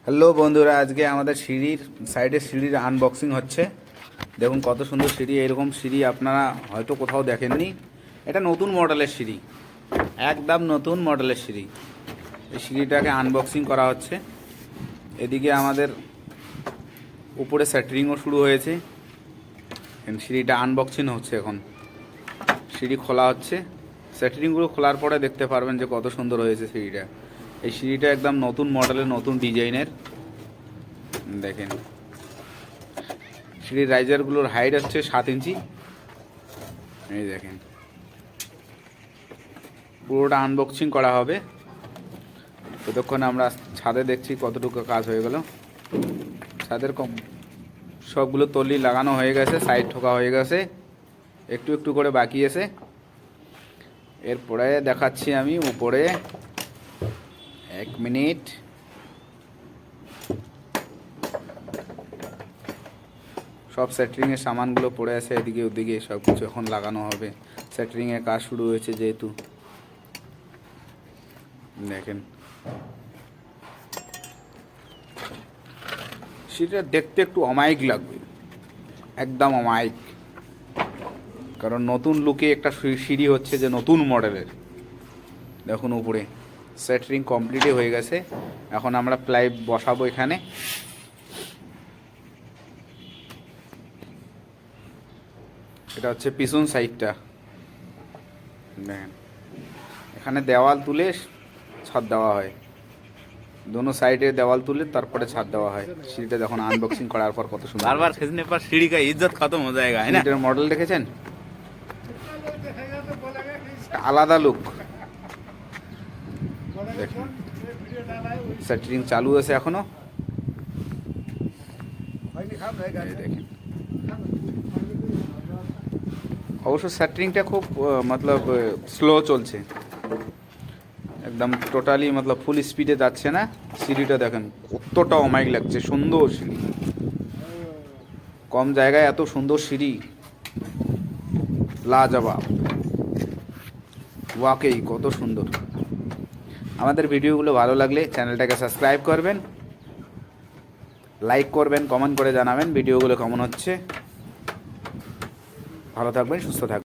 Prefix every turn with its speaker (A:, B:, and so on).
A: Hello বন্ধুরা, আজকে আমাদের সিঁড়ির সাইডের সিঁড়ির আনবক্সিং হচ্ছে। দেখুন কত সুন্দর সিঁড়ি। এরকম সিঁড়ি আপনারা হয়তো কোথাও দেখেননি। এটা নতুন মডেলের সিঁড়ি, একদম নতুন মডেলের সিঁড়ি। এই সিঁড়িটাকে আনবক্সিং করা হচ্ছে। এদিকে আমাদের উপরে স্যাটারিংও শুরু হয়েছে। সিঁড়িটা আনবক্সিং হচ্ছে এখন। সিঁড়ি খোলা হচ্ছে। স্যাটারিংগুলো খোলার পরে দেখতে পারবেন যে কত সুন্দর হয়েছে সিঁড়িটা। এই সিঁড়িটা একদম নতুন মডেলের, নতুন ডিজাইনের। দেখেন সিঁড়ির রাইজারগুলোর হাইট হচ্ছে 7 ইঞ্চি। এই দেখেন পুরোটা আনবক্সিং করা হবে। ততক্ষণ আমরা ছাদে দেখছি কতটুকু কাজ হয়ে গেল। ছাদের সবগুলো তলি লাগানো হয়ে গেছে, সাইড ঠোকা হয়ে গেছে, একটু একটু করে বাকি আছে। এরপরে দেখাচ্ছি আমি উপরে। 1 মিনিট। সব সেন্টারিংয়ের সামানগুলো পড়ে আছে এদিকে ওদিকে, সব কিছু এখন লাগানো হবে। সেন্টারিংয়ের কাজ শুরু হয়েছে যেহেতু। দেখেন সেটা দেখতে একটু অমায়িক লাগবে, একদম অমায়িক। কারণ নতুন লুকে একটা সিঁড়ি হচ্ছে যে নতুন মডেলের। দেখুন উপরে সেন্টারিং কমপ্লিটই হয়ে গেছে। এখন আমরা প্লাই বসাবো এখানে। এটা হচ্ছে পিছন সাইডটা। দেখেন এখানে দেওয়াল তুলে ছাদ দেওয়া হয়, दोनों साइडे देवाल तुले तारपरे छाद देवा है। सीढ़ीটা যখন আনবক্সিং করার পর কত সুন্দর।
B: बार-बार खींचने पर सीढ़ी का इज्जत खत्म हो जाएगा, है ना?
A: এটার মডেল দেখেছেন? আলাদা লুক। দেখুন সেটিং চালু আছে এখনো। দেখেন অবশ্য সেটিংটা খুব मतलब স্লো চলছে, একদম টোটালি मतलब ফুল স্পিডে যাচ্ছে না। সিঁড়িটা দেখেন কতটা অমায়িক লাগছে, সুন্দর সিঁড়ি। কম জায়গায় এত সুন্দর সিঁড়ি, লাজবাব। ওয়াকেই কত সুন্দর। আমাদের ভিডিওগুলো ভালো লাগলে চ্যানেলটাকে সাবস্ক্রাইব করবেন, লাইক করবেন, কমেন্ট করে জানাবেন ভিডিওগুলো কেমন হচ্ছে। ভালো থাকবেন, সুস্থ থাকবেন।